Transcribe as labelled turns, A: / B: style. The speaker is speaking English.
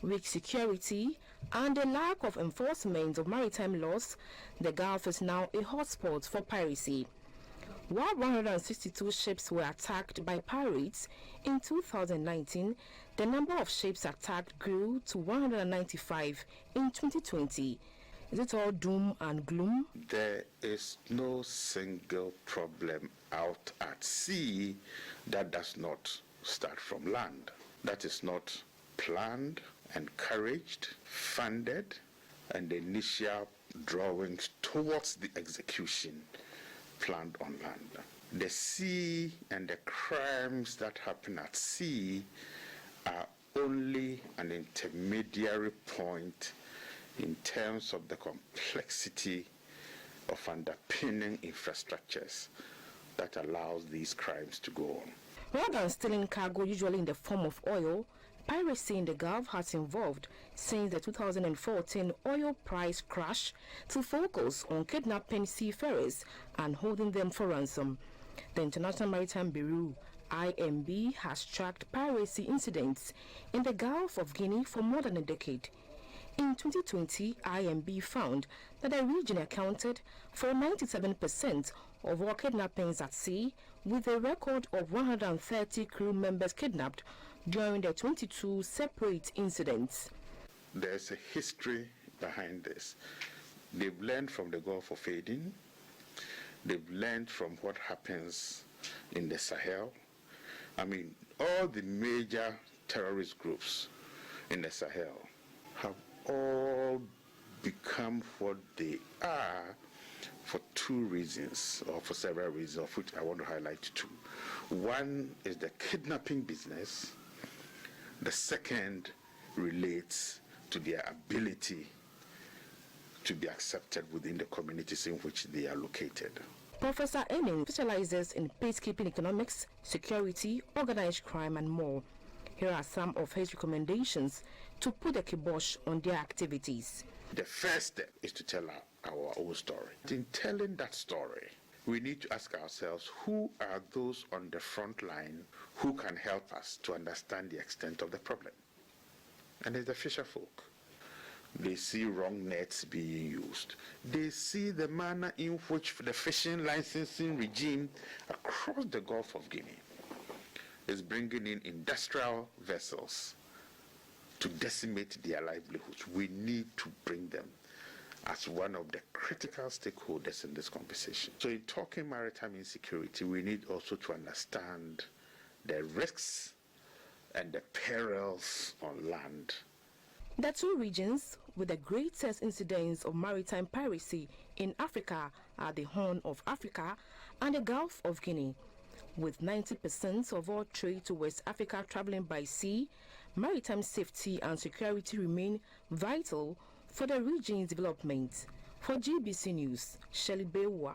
A: weak security, and the lack of enforcement of maritime laws, the Gulf is now a hotspot for piracy. While 162 ships were attacked by pirates in 2019, the number of ships attacked grew to 195 in 2020. Is it all doom and gloom?
B: There is no single problem out at sea that does not start from land. That is not planned, encouraged, funded, and the initial drawings towards the execution planned on land. The sea and the crimes that happen at sea are only an intermediary point in terms of the complexity of underpinning infrastructures that allows these crimes to go on.
A: Rather than stealing cargo, usually in the form of oil, piracy in the Gulf has evolved since the 2014 oil price crash to focus on kidnapping seafarers and holding them for ransom. The International Maritime Bureau, IMB, has tracked piracy incidents in the Gulf of Guinea for more than a decade. In 2020, IMB found that the region accounted for 97% of all kidnappings at sea, with a record of 130 crew members kidnapped during the 22 separate incidents.
B: There's a history behind this. They've learned from the Gulf of Aden. They've learned from what happens in the Sahel. I mean, all the major terrorist groups in the Sahel have all become what they are for two reasons, or for several reasons, of which I want to highlight two. One is the kidnapping business. The second relates to their ability to be accepted within the communities in which they are located.
A: Professor Annan specializes in peacekeeping economics, security, organized crime, and more. Here are some of his recommendations to put the kibosh on their activities.
B: The first step is to tell our own story. In telling that story, we need to ask ourselves, who are those on the front line who can help us to understand the extent of the problem? And it's the fisher folk. They see wrong nets being used. They see the manner in which the fishing licensing regime across the Gulf of Guinea is bringing in industrial vessels to decimate their livelihoods. We need to bring them as one of the critical stakeholders in this conversation. So in talking maritime insecurity, we need also to understand the risks and the perils on land.
A: The two regions with the greatest incidence of maritime piracy in Africa are the Horn of Africa and the Gulf of Guinea. With 90% of all trade to West Africa traveling by sea, maritime safety and security remain vital for the region's development. For GBC News, Shelley Bewa.